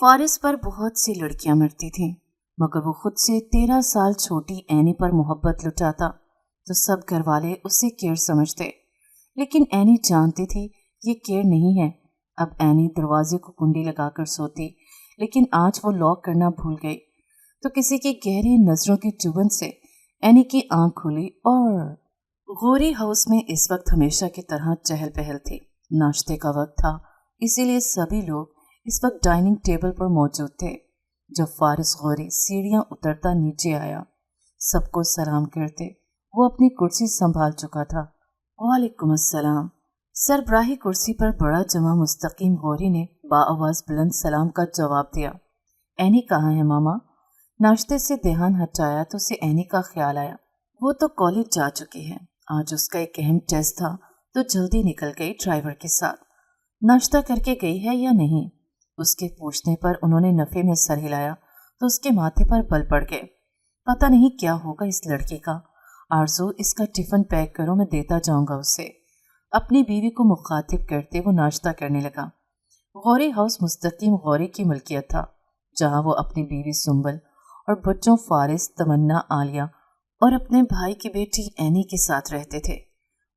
फारिस पर बहुत सी लड़कियां मरती थीं, मगर वो खुद से 13 साल छोटी एनी पर मोहब्बत लुटाता तो सब घर वाले उसे केयर समझते। लेकिन एनी जानती थी ये केयर नहीं है। अब एनी दरवाजे को कुंडी लगाकर सोती, लेकिन आज वो लॉक करना भूल गई तो किसी की गहरी नजरों की चुभन से एनी की आंख खुली और गौरी हाउस में इस वक्त हमेशा की तरह चहल पहल थी। नाश्ते का वक्त था, इसीलिए सभी लोग इस वक्त डाइनिंग टेबल पर मौजूद थे। जब फारिस गौरी सीढ़ियां उतरता नीचे आया, सबको सलाम करते वो अपनी कुर्सी संभाल चुका था। वालेकुम अस्सलाम। सरबराही कुर्सी पर बड़ा जमा मुस्तकीम गौरी ने बाआवाज बुलंद सलाम का जवाब दिया। एनी कहाँ है मामा? नाश्ते से ध्यान हटाया तो उसे एनी का ख्याल आया। वो तो कॉलेज जा चुकी है, आज उसका एक अहम टेस्ट था तो जल्दी निकल गई ड्राइवर के साथ। नाश्ता करके गई है या नहीं? उसके पूछने पर उन्होंने नफे में सर हिलाया तो उसके माथे पर बल पड़ गए। पता नहीं क्या होगा इस लड़के का। आरज़ू, इसका टिफिन पैक करो, मैं देता जाऊंगा उसे। अपनी बीवी को मुखातिब करते वो नाश्ता करने लगा। गौरी हाउस मुस्तकीम गौरी की मलकियत था, जहां वो अपनी बीवी सुंबल और बच्चों फारिस, तमन्ना, आलिया और अपने भाई की बेटी एनी के साथ रहते थे।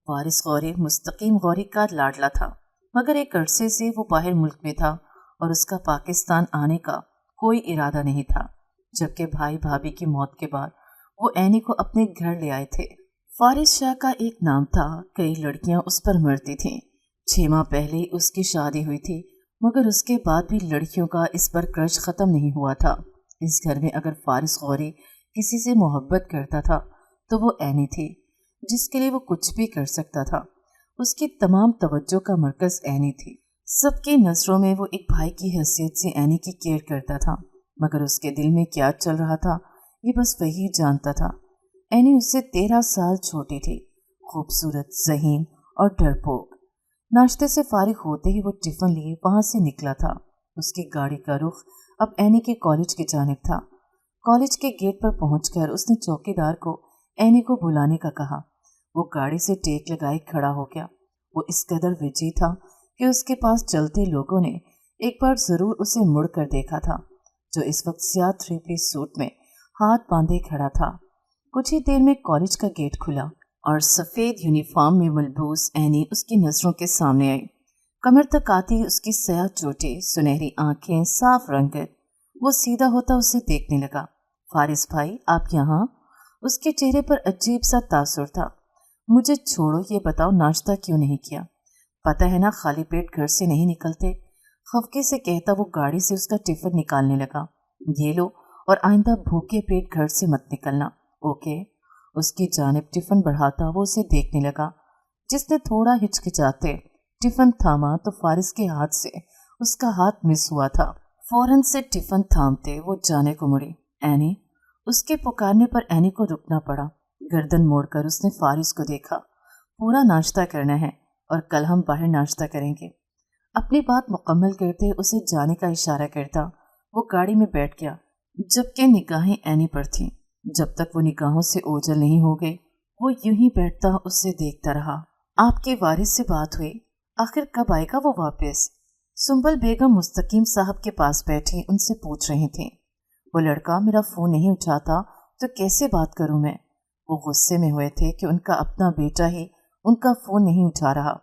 फारिस गौरी मुस्तकीम गौरी का लाडला था, मगर एक अरसे से वो बाहर मुल्क में था और उसका पाकिस्तान आने का कोई इरादा नहीं था। जबकि भाई भाभी की मौत के बाद वो एनी को अपने घर ले आए थे। फारिस शाह का एक नाम था, कई लड़कियां उस पर मरती थीं। 6 माह पहले ही उसकी शादी हुई थी, मगर उसके बाद भी लड़कियों का इस पर क्रश खत्म नहीं हुआ था। इस घर में अगर फारिस गौरी किसी से मोहब्बत करता था तो वो एनी थी, जिसके लिए वो कुछ भी कर सकता था। उसकी तमाम तवज्जो का मरकज एनी थी। सबकी नजरों में वो एक भाई की हैसियत से एनी की केयर करता था, मगर उसके दिल में क्या चल रहा था ये बस वही जानता था। एनी उससे 13 साल छोटी थी, खूबसूरत, ज़हीन और डरपोक। नाश्ते से फारिग होते ही वो टिफिन लिए वहां से निकला था। उसकी गाड़ी का रुख अब एनी के कॉलेज की जानिब था। कॉलेज के गेट पर पहुंचकर उसने चौकीदार को एनी को बुलाने का कहा। वो गाड़ी से टेक लगाए खड़ा हो गया। वो इस कदर विजी था कि उसके पास चलते लोगों ने एक बार जरूर उसे मुड़कर देखा था, जो इस वक्त स्याह 3 पीस सूट में हाथ बांधे खड़ा था। कुछ ही देर में कॉलेज का गेट खुला और सफेद यूनिफॉर्म में मलबूस एनी उसकी नजरों के सामने आई। कमर तक आती उसकी स्याह चोटी, सुनहरी आंखें, साफ रंगत। वो सीधा होता उसे देखने लगा। फारिस भाई, आप यहाँ? उसके चेहरे पर अजीब सा तासुर था। मुझे छोड़ो, ये बताओ नाश्ता क्यों नहीं किया? पता है ना खाली पेट घर से नहीं निकलते। खफके से कहता वो गाड़ी से उसका टिफिन निकालने लगा। ये लो, और आइंदा भूखे पेट घर से मत निकलना, ओके? उसकी जानिब टिफिन बढ़ाता वो उसे देखने लगा। जिसने थोड़ा हिचकिचाते टिफिन थामा तो फारिस के हाथ से उसका हाथ मिस हुआ था। फौरन से टिफिन थामते वो जाने को मुड़ी। एनी? उसके पुकारने पर एनी को रुकना पड़ा। गर्दन मोड़कर उसने फारिस को देखा। पूरा नाश्ता करना है और कल हम बाहर नाश्ता करेंगे। अपनी बात मुकम्मल करते उसे जाने का इशारा करता वो गाड़ी में बैठ गया, जबकि निगाहें एनी पर थीं। जब तक वो निगाहों से ओझल नहीं हो गई वो यूं ही बैठता उससे देखता रहा। आपके वारिस से बात हुई? आखिर कब आएगा वो वापस? सुंबल बेगम मुस्तकीम साहब के पास बैठी उनसे पूछ रही थी। वो लड़का मेरा फोन नहीं उठाता तो कैसे बात करूं मैं? वो गुस्से में हुए थे कि उनका अपना बेटा ही उनका फोन नहीं उठा रहा।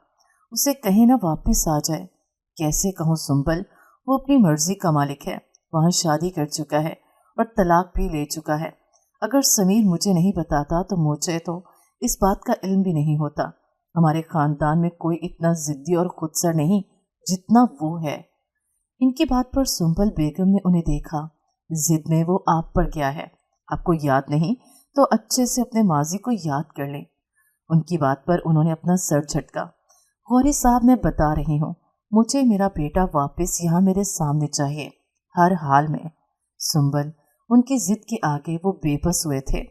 उसे कहीं ना वापस आ जाए। कैसे कहूँ सुंबल, वो अपनी मर्जी का मालिक है, वहाँ शादी कर चुका है और तलाक भी ले चुका है। अगर समीर मुझे नहीं बताता तो मुझे तो इस बात का इल्म भी नहीं होता। हमारे खानदान में कोई इतना जिद्दी और खुदसर नहीं जितना वो है। इनकी बात पर सुंबल बेगम ने उन्हें देखा। जिद में वो आप पर गया है। आपको याद नहीं तो अच्छे से अपने माजी को याद कर लें। उनकी बात पर उन्होंने अपना सर झटका। गौरी साहब, मैं बता रही हूँ, मुझे मेरा बेटा वापस यहाँ मेरे सामने चाहिए, हर हाल में। सुंबल, उनकी जिद के आगे वो बेबस हुए थे।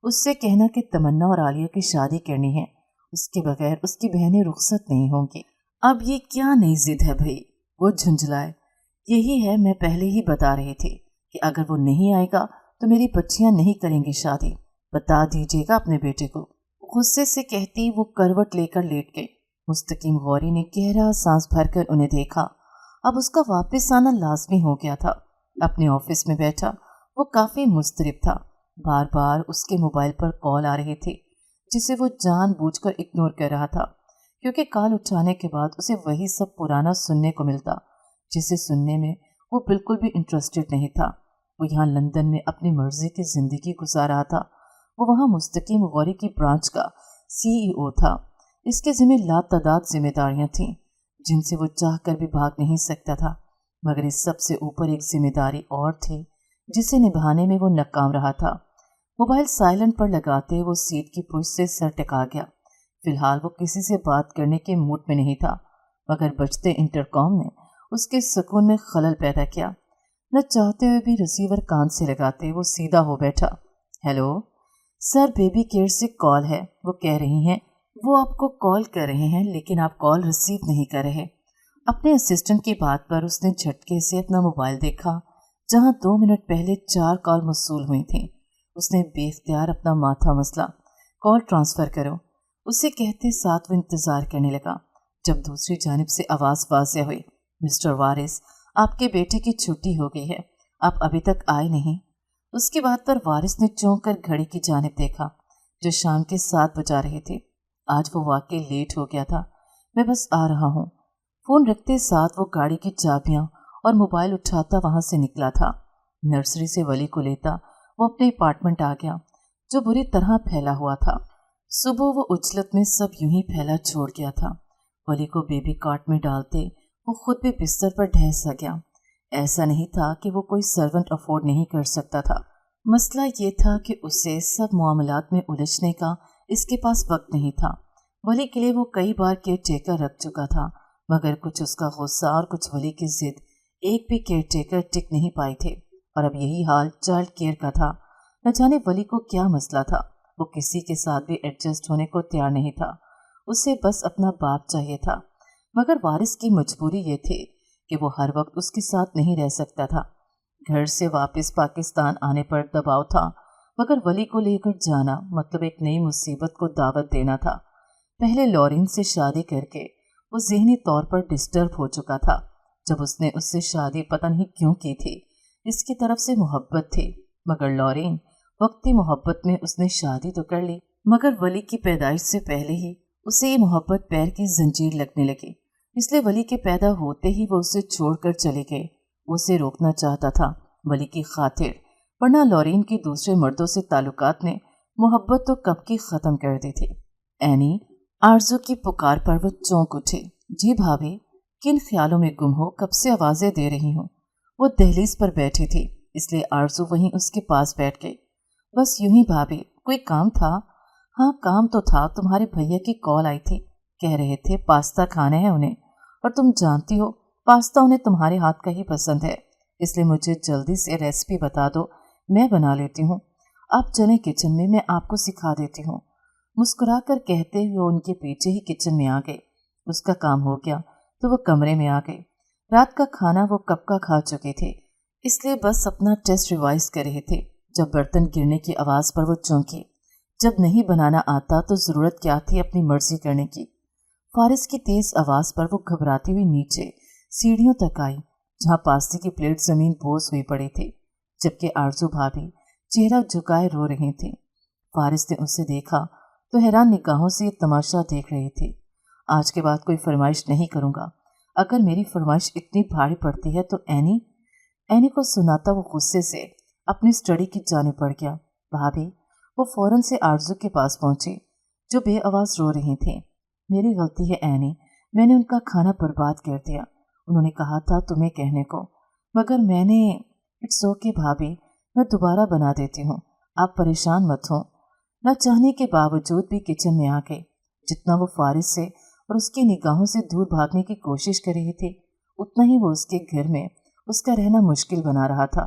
उससे कहना कि तमन्ना और आलिया की शादी करनी है, उसके बगैर उसकी बहनें रुखसत नहीं होंगी। अब ये क्या नई जिद है भाई? वो झुंझलाए। यही है, मैं पहले ही बता रही थी कि अगर वो नहीं आएगा तो मेरी बच्चियां नहीं करेंगी शादी। बता दीजिएगा अपने बेटे को। गुस्से से कहती वो करवट लेकर लेट गई। मुस्तकीम गौरी ने गहरा सांस भरकर उन्हें देखा। अब उसका वापस आना लाजमी हो गया था। अपने ऑफिस में बैठा वो काफ़ी मुस्तरिब था। बार बार उसके मोबाइल पर कॉल आ रहे थे जिसे वो जानबूझकर इग्नोर कर रहा था, क्योंकि कॉल उठाने के बाद उसे वही सब पुराना सुनने को मिलता जिसे सुनने में वो बिल्कुल भी इंटरेस्टेड नहीं था। वो यहाँ लंदन में अपनी मर्जी की ज़िंदगी गुजार रहा था। वो वहाँ मुस्तकीम गौरी की ब्रांच का CEO था। इसके ज़िम्मे लातादाद जिम्मेदारियाँ थीं जिनसे वो चाह कर भी भाग नहीं सकता था, मगर इस सब से ऊपर एक जिम्मेदारी और थी जिसे निभाने में वो नाकाम रहा था। मोबाइल साइलेंट पर लगाते वो सीट की पुश से सर टिका गया। फिलहाल वो किसी से बात करने के मूड में नहीं था, मगर बजते इंटरकॉम ने उसके सुकून में खलल पैदा किया। न चाहते हुए भी रिसीवर कान से लगाते वो सीधा हो बैठा। हेलो सर, बेबी केयर से कॉल है। वो कह रही हैं वो आपको कॉल कर रहे हैं, लेकिन आप कॉल रिसीव नहीं कर रहे। अपने असिस्टेंट की बात पर उसने झटके से अपना मोबाइल देखा, जहां 2 मिनट पहले 4 कॉल मौसूल हुई थी। उसने बेख्तियार अपना माथा मसला। कॉल ट्रांसफ़र करो, उसे कहते साथ वो इंतज़ार करने लगा जब दूसरी जानिब से आवाज़ वाज़ेह हुई। मिस्टर वारिस, आपके बेटे की छुट्टी हो गई है, आप अभी तक आए नहीं। उसकी बात पर वारिस ने चौंक कर घड़ी की जानिब देखा जो शाम के 7 बजा रहे थे। आज वो वाकई लेट हो गया था। मैं बस आ रहा हूँ। फ़ोन रखते साथ वो गाड़ी की चाबियाँ और मोबाइल उठाता वहाँ से निकला था। नर्सरी से वली को लेता वो अपने अपार्टमेंट आ गया जो बुरी तरह फैला हुआ था। सुबह वो उजलत में सब यूं ही फैला छोड़ गया था। वली को बेबी कार्ट में डालते वो खुद भी बिस्तर पर ढह सा गया। ऐसा नहीं था कि वो कोई सर्वेंट अफोर्ड नहीं कर सकता था। मसला ये था कि उसे सब मामलात में उलझने का इसके पास वक्त नहीं था। वली के लिए वो कई बार केयर टेकर रख चुका था, मगर कुछ उसका गुस्सा और कुछ वली की जिद एक भी केयर टेकर टिक नहीं पाए थे। और अब यही हाल चाइल्ड केयर का था। न जाने वली को क्या मसला था। वो किसी के साथ भी एडजस्ट होने को तैयार नहीं था। उसे बस अपना बाप चाहिए था। मगर वारिस की मजबूरी ये थी कि वो हर वक्त उसके साथ नहीं रह सकता था। घर से वापस पाकिस्तान आने पर दबाव था, मगर वली को लेकर जाना मतलब एक नई मुसीबत को दावत देना था। पहले लॉरेन से शादी करके वो ज़हनी तौर पर डिस्टर्ब हो चुका था। जब उसने उससे शादी पता नहीं क्यों की थी, इसकी तरफ से मोहब्बत थी, मगर लॉरेन वक्ती मोहब्बत में उसने शादी तो कर ली, मगर वली की पैदाइश से पहले ही उसे ये मोहब्बत पैर की जंजीर लगने लगी। इसलिए वली के पैदा होते ही वो उसे छोड़कर चले गए। वो उसे रोकना चाहता था वली की खातिर, वरना लॉरेन के दूसरे मर्दों से ताल्लुकात ने मोहब्बत तो कब की ख़त्म कर दी थी। एनी आरज़ू की पुकार पर वो चौंक उठी। जी भाभी, किन ख्यालों में गुम हो, कब से आवाज़ें दे रही हूँ। वो दहलीज पर बैठी थी, इसलिए आरज़ू वहीं उसके पास बैठ गई। बस यूं ही भाभी, कोई काम था? हाँ काम तो था, तुम्हारे भैया की कॉल आई थी, कह रहे थे पास्ता खाना है उन्हें, और तुम जानती हो पास्ता उन्हें तुम्हारे हाथ का ही पसंद है, इसलिए मुझे जल्दी से रेसिपी बता दो, मैं बना लेती हूँ। आप चलें किचन में, मैं आपको सिखा देती हूँ। मुस्कुरा कर कहते हुए उनके पीछे ही किचन में आ गई। उसका काम हो गया तो वो कमरे में आ गई। रात का खाना वो कब का खा चुके थे, इसलिए बस अपना टेस्ट रिवाइज कर रहे थे। जब बर्तन गिरने की आवाज़ पर वो चौंकी। जब नहीं बनाना आता तो ज़रूरत क्या थी अपनी मर्जी करने की। फारिस की तेज़ आवाज़ पर वो घबराती हुई नीचे सीढ़ियों तक आई, जहाँ पास्ते की प्लेट ज़मीन बोझ हुई पड़ी थी, जबकि आरज़ू भाभी चेहरा झुकाए रो रही थी। फारिस ने उसे देखा तो हैरान निगाहों से ये तमाशा देख रही थी। आज के बाद कोई फरमाइश नहीं करूँगा। अगर मेरी फरमाइश इतनी भारी पड़ती है तो एनी को सुनाता वो गुस्से से अपनी स्टडी की जाने पड़ गया। भाभी, वो फौरन से आरज़ू के पास पहुंची जो बेआवाज़ रो रही थी। मेरी गलती है एनी, मैंने उनका खाना बर्बाद कर दिया। उन्होंने कहा था तुम्हें कहने को, मगर मैंने। इट्स ओके भाभी, मैं दोबारा बना देती हूँ, आप परेशान मत हो। न चाहने के बावजूद भी किचन में आ गई। जितना वो फारिस से और उसकी निगाहों से दूर भागने की कोशिश कर रही थी, उतना ही वो उसके घर में उसका रहना मुश्किल बना रहा था।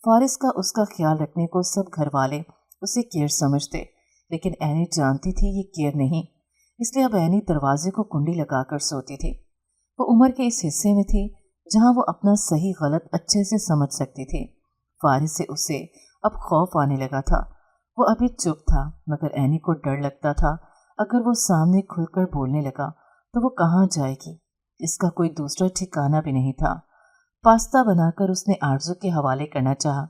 फारिस का उसका ख्याल रखने को सब घर वाले उसे केयर समझते, लेकिन एनी जानती थी ये केयर नहीं, इसलिए अब एनी दरवाजे को कुंडी लगाकर सोती थी। वो उम्र के इस हिस्से में थी जहाँ वो अपना सही गलत अच्छे से समझ सकती थी। फारिस से उसे अब खौफ आने लगा था। वो अभी चुप था, मगर एनी को डर लगता था अगर वो सामने खुलकर बोलने लगा तो वो कहाँ जाएगी। इसका कोई दूसरा ठिकाना भी नहीं था। पास्ता बनाकर उसने आरजू के हवाले करना चाहा,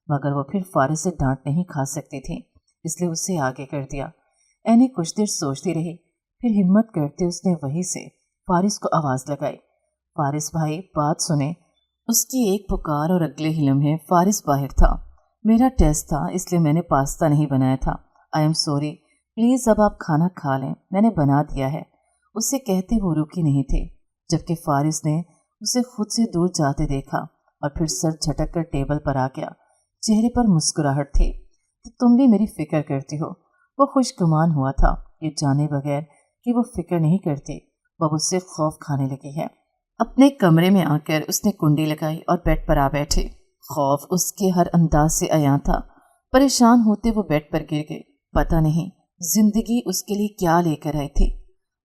मगर वो फिर फारिस से डांट नहीं खा सकती थी, इसलिए उसे आगे कर दिया। एनी कुछ देर सोचती रही, फिर हिम्मत करते उसने वहीं से फारिस को आवाज़ लगाई, फारिस भाई बात सुने। उसकी एक पुकार और अगले ही लम्हे फारिस बाहर था। मेरा टेस्ट था, इसलिए मैंने पास्ता नहीं बनाया था। आई एम सॉरी, प्लीज़ अब आप खाना खा लें, मैंने बना दिया है। उसे कहते वो रुकी नहीं थे, जबकि फारिस ने उसे खुद से दूर जाते देखा और फिर सर झटक कर टेबल पर आ गया। चेहरे पर मुस्कुराहट थी। तो तुम भी मेरी फिक्र करती हो। वो खुशगुमान हुआ था, ये जाने बगैर कि वो फिक्र नहीं करती, वह उससे खौफ खाने लगी है। अपने कमरे में आकर उसने कुंडी लगाई और बेड पर आ बैठी। खौफ उसके हर अंदाज से अयां था। परेशान होते वो बेड पर गिर गई। पता नहीं जिंदगी उसके लिए क्या लेकर आई थी।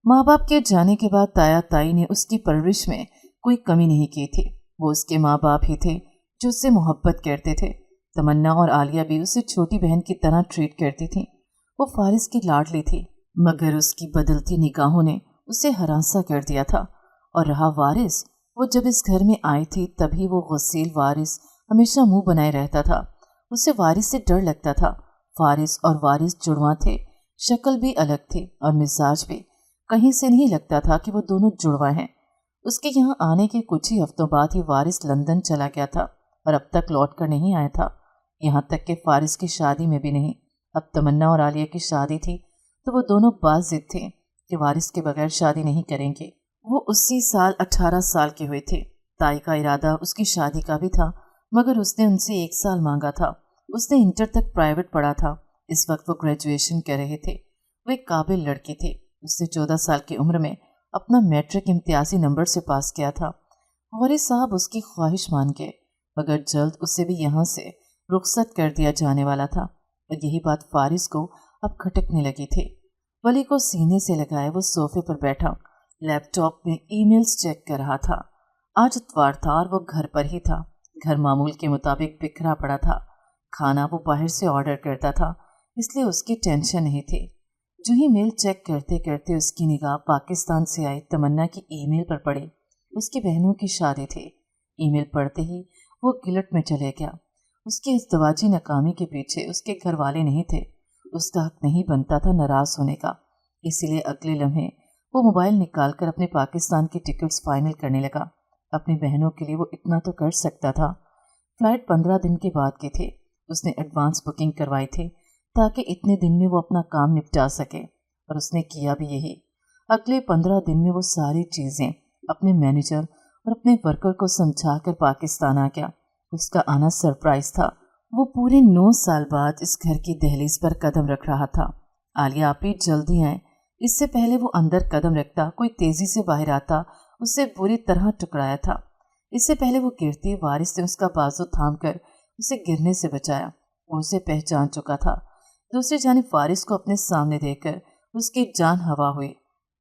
माँ बाप के जाने के बाद ताया ताई ने उसकी परवरिश में कोई कमी नहीं की थी। वो उसके माँ बाप ही थे जो उससे मोहब्बत करते थे। तमन्ना और आलिया भी उसे छोटी बहन की तरह ट्रीट करती थी। वो फारिस की लाडली थी, मगर उसकी बदलती निगाहों ने उसे हरासा कर दिया था। और रहा वारिस, वो जब इस घर में आई थी तभी वो गुस्सेल वारिस हमेशा मुंह बनाए रहता था। उसे वारिस से डर लगता था। फारिस और वारिस जुड़वा थे, शक्ल भी अलग थी और मिजाज भी। कहीं से नहीं लगता था कि वो दोनों जुड़वा हैं। उसके यहाँ आने के कुछ ही हफ्तों बाद ही वारिस लंदन चला गया था और अब तक लौट कर नहीं आया था। यहाँ तक कि फारिस की शादी में भी नहीं। अब तमन्ना और आलिया की शादी थी तो वो दोनों बाज़िद थे कि वारिस के बगैर शादी नहीं करेंगे। वो उसी साल 18 साल के हुए थे। ताई का इरादा उसकी शादी का भी था, मगर उसने उनसे 1 साल मांगा था। उसने इंटर तक प्राइवेट पढ़ा था। इस वक्त वो ग्रेजुएशन कर रहे थे। वो एक काबिल लड़की थे। उसने 14 साल की उम्र में अपना मैट्रिक इम्तियाजी नंबर से पास किया था। वारिस साहब उसकी ख्वाहिश मान गए, मगर जल्द उसे भी यहाँ से रुखसत कर दिया जाने वाला था। और यही बात फारिस को अब खटकने लगी थी। वली को सीने से लगाए वो सोफे पर बैठा लैपटॉप में ईमेल्स चेक कर रहा था। आज इतवार था और वो घर पर ही था। घर मामूल के मुताबिक बिखरा पड़ा था। खाना वो बाहर से ऑर्डर करता था, इसलिए उसकी टेंशन नहीं थी। जो ही मेल चेक करते करते उसकी निगाह पाकिस्तान से आई तमन्ना की ईमेल पर पड़ी। उसकी बहनों की शादी थी। ईमेल पढ़ते ही वो गिलट में चले गया। उसकी इस दवाजी नाकामी के पीछे उसके घर वाले नहीं थे। उसका हक नहीं बनता था नाराज होने का। इसीलिए अगले लम्हे वो मोबाइल निकालकर अपने पाकिस्तान की टिकट्स फाइनल करने लगा। अपनी बहनों के लिए वो इतना तो कर सकता था। फ्लाइट 15 दिन के बाद के थे। उसने एडवांस बुकिंग करवाई थी ताकि इतने दिन में वो अपना काम निपटा सके, और उसने किया भी यही। अगले 15 दिन में वो सारी चीज़ें अपने मैनेजर और अपने वर्कर को समझाकर पाकिस्तान आ गया। उसका आना सरप्राइज था। वो पूरे 9 साल बाद इस घर की दहलीज पर कदम रख रहा था। आलिया आप ही जल्दी आए। इससे पहले वो अंदर कदम रखता कोई तेजी से बाहर आता उसे बुरी तरह टुकराया था। इससे पहले वो गिरती वारिस ने उसका बाजू थामकर उसे गिरने से बचाया। वो उसे पहचान चुका था। दूसरी जानिब वारिस को अपने सामने देखकर उसकी जान हवा हुई।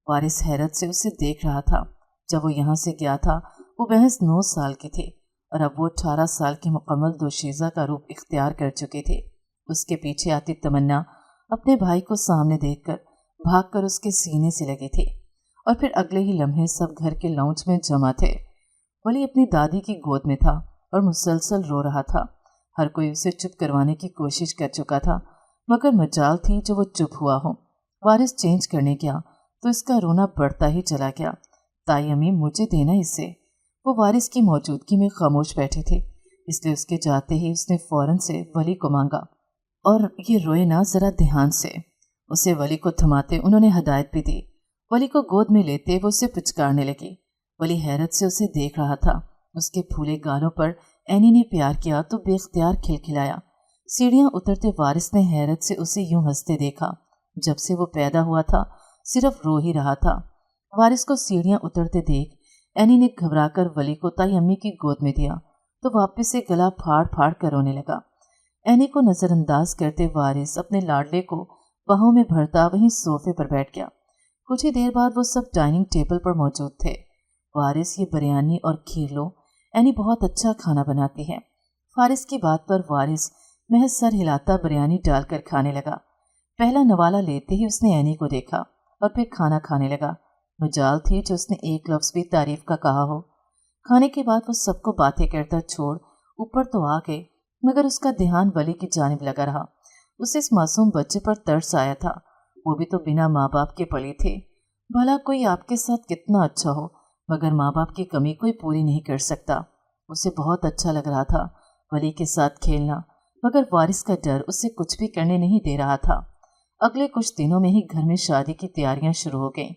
वारिस हैरत से उसे देख रहा था। जब वो यहाँ से गया था वो महज 9 साल की थी और अब वो 18 साल की मुकम्मल दोशीज़ा का रूप इख्तियार कर चुके थे। उसके पीछे आती तमन्ना अपने भाई को सामने देखकर भागकर उसके सीने से लगी थी। और फिर अगले ही लम्हे सब घर के लाउंज में जमा थे। वली अपनी दादी की गोद में था और मुसलसल रो रहा था। हर कोई उसे चुप करवाने की कोशिश कर चुका था, मगर मजाल थी जो वो चुप हुआ हो। वारिस चेंज करने गया तो इसका रोना बढ़ता ही चला गया। ताई अम्मी मुझे देना इसे। वो वारिस की मौजूदगी में खामोश बैठे थे, इसलिए उसके जाते ही उसने फौरन से वली को मांगा। और ये रोए ना, ज़रा ध्यान से। उसे वली को थमाते उन्होंने हदायत भी दी। वली को गोद में लेते वो उसे पुचकारने लगी। वली हैरत से उसे देख रहा था। उसके फूले गालों पर एनी ने प्यार किया तो बेख्तियार खिलखिलाया। सीढ़ियाँ उतरते वारिस ने हैरत से उसे यूं हंसते देखा। जब से वो पैदा हुआ था सिर्फ रो ही रहा था। वारिस को सीढ़ियाँ उतरते देख एनी ने घबराकर वली को ताई अम्मी की गोद में दिया तो वापस से गला फाड़ फाड़ कर रोने लगा। एनी को नज़रअंदाज करते वारिस अपने लाडले को बाहों में भरता वहीं सोफे पर बैठ गया। कुछ ही देर बाद वो सब डाइनिंग टेबल पर मौजूद थे। वारिस ये बिरयानी और खीर लो, एनी बहुत अच्छा खाना बनाती है। फारिस की बात पर वारिस महज सर हिलाता बिरयानी डालकर खाने लगा। पहला नवाला लेते ही उसने एनी को देखा और फिर खाना खाने लगा। मजाल थी जो उसने एक लफ्ज़ भी तारीफ का कहा हो। खाने के बाद वो सबको बातें करता छोड़ ऊपर तो आ गई, मगर उसका ध्यान वली की जानिब लगा रहा। उसे इस मासूम बच्चे पर तरस आया था, वो भी तो बिना माँ बाप के पले थे। भला कोई आपके साथ कितना अच्छा हो, मगर माँ बाप की कमी कोई पूरी नहीं कर सकता। उसे बहुत अच्छा लग रहा था वली के साथ खेलना, मगर वारिस का डर उसे कुछ भी करने नहीं दे रहा था। अगले कुछ दिनों में ही घर में शादी की तैयारियां शुरू हो गईं।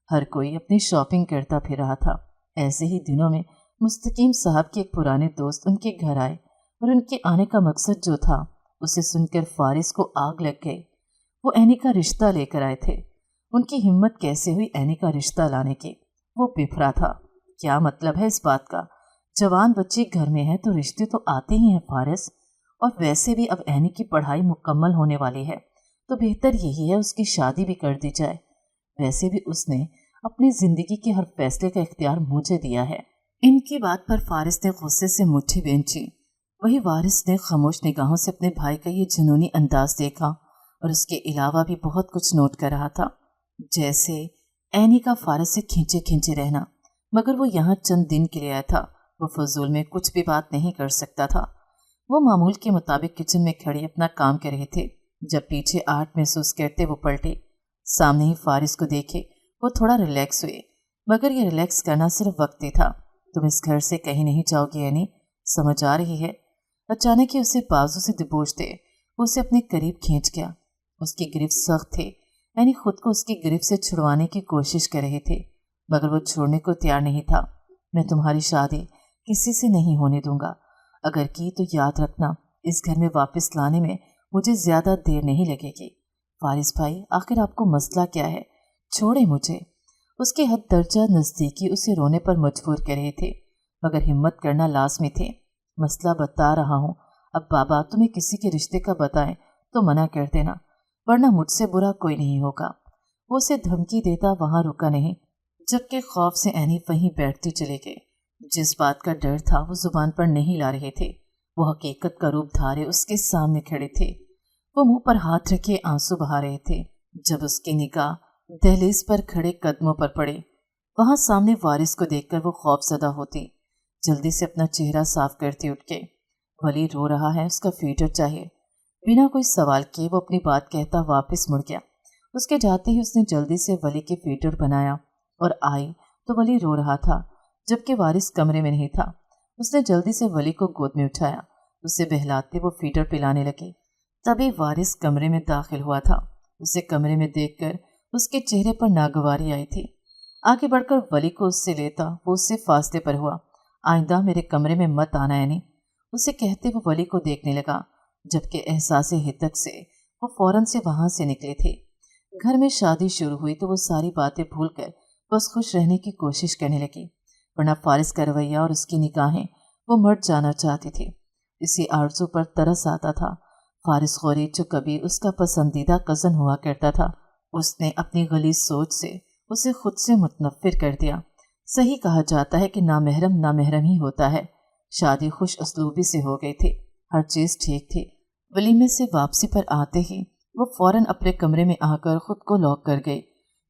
हर कोई अपनी शॉपिंग करता फिर रहा था। ऐसे ही दिनों में मुस्तकीम साहब के एक पुराने दोस्त उनके घर आए और उनके आने का मकसद जो था उसे सुनकर फारिस को आग लग गई। वो एनी का रिश्ता लेकर आए थे। उनकी हिम्मत कैसे हुई एनी का रिश्ता लाने की? वो बिफरा था। क्या मतलब है इस बात का? जवान बच्ची घर में है तो रिश्ते तो आते ही हैं फारिस। और वैसे भी अब एनी की पढ़ाई मुकम्मल होने वाली है, तो बेहतर यही है उसकी शादी भी कर दी जाए। वैसे भी उसने अपनी जिंदगी के हर फैसले का इख्तियार मुझे दिया है। इनकी बात पर फारिस ने गुस्से से मुट्ठी बेंची। वही वारिस ने खामोश निगाहों से अपने भाई का ये जुनूनी अंदाज देखा और उसके अलावा भी बहुत कुछ नोट कर रहा था, जैसे एनी का फारिस से खींचे खींचे रहना। मगर वो यहाँ चंद दिन के लिए आया था, वो फजूल में कुछ भी बात नहीं कर सकता था। वो मामूल के मुताबिक किचन में खड़े अपना काम कर रहे थे। जब पीछे आहट महसूस करते वो पलटे, सामने ही फारिस को देखे वो थोड़ा रिलैक्स हुए। मगर ये रिलैक्स करना सिर्फ वक्ती था। तुम इस घर से कहीं नहीं जाओगी एनी, समझ आ रही है? अचानक ही उसे बाजू से दबोचते वो उसे अपने करीब खींच गया। उसकी गिरफ्त सख्त थे। एनी खुद को उसकी गिरफ्त से छुड़वाने की कोशिश कर रहे थे, मगर वो छोड़ने को तैयार नहीं था। मैं तुम्हारी शादी किसी से नहीं होने दूंगा। अगर की तो याद रखना, इस घर में वापस लाने में मुझे ज्यादा देर नहीं लगेगी। फारिस भाई, आखिर आपको मसला क्या है? छोड़े मुझे। उसके हद दर्जा नजदीकी उसे रोने पर मजबूर कर रहे थे, मगर हिम्मत करना लाजमी थे। मसला बता रहा हूँ। अब बाबा तुम्हें किसी के रिश्ते का बताएं तो मना कर देना, वरना मुझसे बुरा कोई नहीं होगा। वो उसे धमकी देता वहां रुका नहीं, जबकि खौफ से एनी वहीं बैठती चले गए। जिस बात का डर था वो जुबान पर नहीं ला रहे थे, वो हकीकत का रूप धारे उसके सामने खड़े थे। वो मुंह पर हाथ रखे आंसू बहा रहे थे जब उसकी निगाह दहलीज पर खड़े कदमों पर पड़े। वहां सामने वारिस को देखकर वो खौफजदा होती। जल्दी से अपना चेहरा साफ करती उठ के, वली रो रहा है, उसका फीडर चाहिए। बिना कोई सवाल किए वो अपनी बात कहता वापस मुड़ गया। उसके जाते ही उसने जल्दी से वली के फीडर बनाया और आई तो वली रो रहा था, जबकि वारिस कमरे में नहीं था। उसने जल्दी से वली को गोद में उठाया, उसे बहलाते वो फीडर पिलाने लगे। तभी वारिस कमरे में दाखिल हुआ था। उसे कमरे में देखकर उसके चेहरे पर नागवारी आई थी। आगे बढ़कर वली को उससे लेता वो उससे फासले पर हुआ। आइंदा मेरे कमरे में मत आना एनी, उसे कहते वो वली को देखने लगा, जबकि एहसास हिद्दत से वो फौरन से वहां से निकले थे। घर में शादी शुरू हुई तो वो सारी बातें भूलकर बस खुश रहने की कोशिश करने लगी, वरना फारिस का रवैया और उसकी निगाहें वो मर जाना चाहती थी। इसी आरज़ू पर तरस आता था। फारिस गौरी जो कभी उसका पसंदीदा कज़न हुआ करता था, उसने अपनी गलीज सोच से उसे खुद से मुतनफ़िर कर दिया। सही कहा जाता है कि नामहरम नामहरम ही होता है। शादी खुश असलूबी से हो गई थी, हर चीज़ ठीक थी। वलीमे से वापसी पर आते ही वो फौरन अपने कमरे में आकर खुद को लॉक कर गई,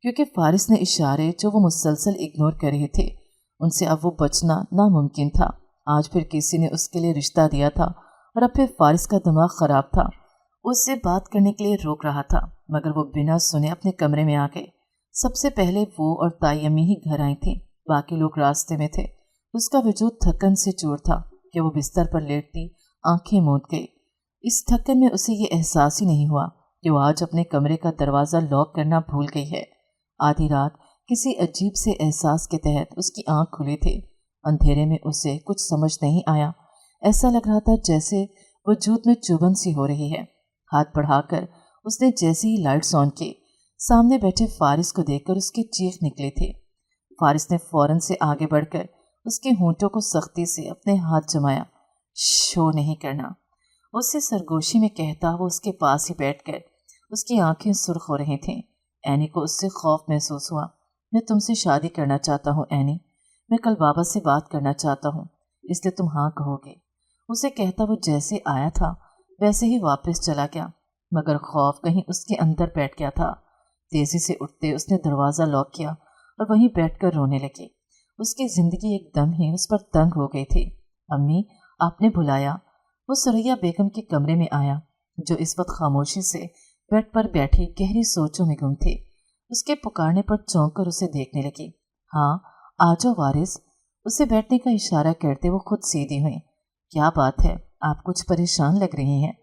क्योंकि फारिस ने इशारे जो वो मुसलसल इग्नोर कर रहे थे उनसे अब वो बचना नामुमकिन था। आज फिर किसी ने उसके लिए रिश्ता दिया था और अब फिर फारिस का दिमाग ख़राब था। उससे बात करने के लिए रोक रहा था, मगर वो बिना सुने अपने कमरे में आ गए। सबसे पहले वो और ताई अम्मी ही घर आई थी, बाकी लोग रास्ते में थे। उसका वजूद थकन से चूर था कि वो बिस्तर पर लेटती आंखें मूंद गई। इस थकन में उसे ये एहसास ही नहीं हुआ कि वो आज अपने कमरे का दरवाज़ा लॉक करना भूल गई है। आधी रात किसी अजीब से एहसास के तहत उसकी आंख खुली थी। अंधेरे में उसे कुछ समझ नहीं आया। ऐसा लग रहा था जैसे वजूद में चुभन सी हो रही है। हाथ बढ़ाकर उसने जैसे ही लाइट्स ऑन की, सामने बैठे फारिस को देखकर उसकी चीख निकली थी। फारिस ने फौरन से आगे बढ़कर उसके होंठों को सख्ती से अपने हाथ जमाया। शो नहीं करना, उससे सरगोशी में कहता वो उसके पास ही बैठकर उसकी आंखें सुर्ख हो रही थीं। एनी को उससे खौफ महसूस हुआ। मैं तुमसे शादी करना चाहता हूँ एनी, मैं कल बाबा से बात करना चाहता हूँ, इसलिए तुम हाँ कहोगे। उसे कहता वो जैसे आया था वैसे ही वापस चला गया, मगर खौफ कहीं उसके अंदर बैठ गया था। तेजी से उठते उसने दरवाज़ा लॉक किया और वहीं बैठकर रोने लगी। उसकी जिंदगी एकदम ही उस पर तंग हो गई थी। अम्मी, आपने बुलाया? वो सुरैया बेगम के कमरे में आया, जो इस वक्त खामोशी से बेड पर बैठी गहरी सोचों में गुम थी। उसके पुकारने पर चौंक कर उसे देखने लगी। हाँ, आ जाओ वारिस। उसे बैठने का इशारा करते वो खुद सीधी हुई। क्या बात है, आप कुछ परेशान लग रही हैं?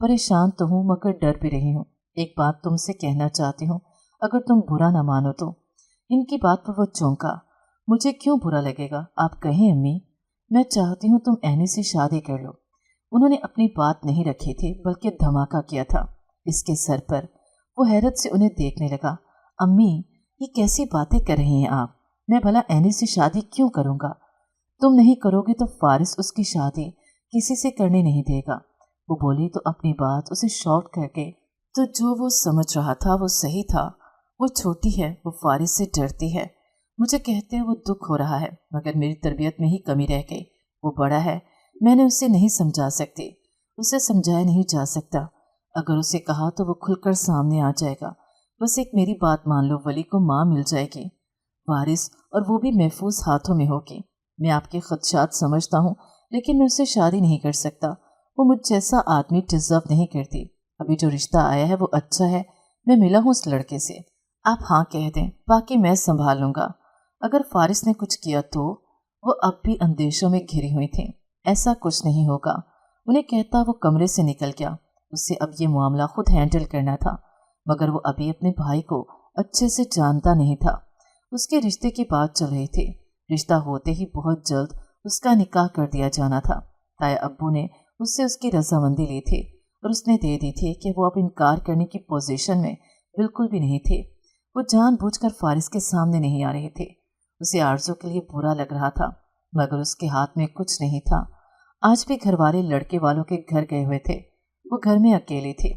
परेशान तो हूँ, मगर डर भी रही हूँ। एक बात तुमसे कहना चाहती हूँ, अगर तुम बुरा ना मानो तो। इनकी बात पर वो चौंका। मुझे क्यों बुरा लगेगा, आप कहें अम्मी। मैं चाहती हूँ तुम एनी से शादी कर लो। उन्होंने अपनी बात नहीं रखी थी, बल्कि धमाका किया था इसके सर पर। वो हैरत से उन्हें देखने लगा। अम्मी, ये कैसी बातें कर रही हैं आप? मैं भला एनी से शादी क्यों करूँगा? तुम नहीं करोगे तो फारिस उसकी शादी किसी से करने नहीं देगा। वो बोली तो अपनी बात उसे शॉर्ट करके। तो जो वो समझ रहा था वो सही था। वो छोटी है, वो फारिस से डरती है। मुझे कहते हुए दुख हो रहा है, मगर मेरी तरबियत में ही कमी रह गई। वो बड़ा है, मैंने उसे नहीं समझा सकती, उसे समझाया नहीं जा सकता। अगर उसे कहा तो वो खुलकर सामने आ जाएगा। बस एक मेरी बात मान लो, वली को माँ मिल जाएगी वारिस, और वो भी महफूज हाथों में होगी। मैं आपके खदशात समझता हूँ, लेकिन मैं उससे शादी नहीं कर सकता। वो मुझ जैसा आदमी डिजर्व नहीं करती। अभी जो रिश्ता आया है वो अच्छा है, मैं मिला हूँ उस लड़के से। आप हाँ कह दें, बाकी मैं संभाल लूँगा। अगर फारिस ने कुछ किया तो? वो अब भी अंदेशों में घिरी हुई थी। ऐसा कुछ नहीं होगा, उन्हें कहता वो कमरे से निकल गया। उससे अब ये मामला खुद हैंडल करना था, मगर वो अभी अपने भाई को अच्छे से जानता नहीं था। उसके रिश्ते की बात चल रही थी। रिश्ता होते ही बहुत जल्द उसका निकाह कर दिया जाना था। ताया अब्बू ने उससे उसकी रजामंदी ली थी और उसने दे दी थी कि वो अब इनकार करने की पोजीशन में बिल्कुल भी नहीं थे। वो जानबूझकर फारिस के सामने नहीं आ रहे थे। उसे आरज़ू के लिए बुरा लग रहा था, मगर उसके हाथ में कुछ नहीं था। आज भी घरवाले लड़के वालों के घर गए हुए थे। वो घर में अकेली थी।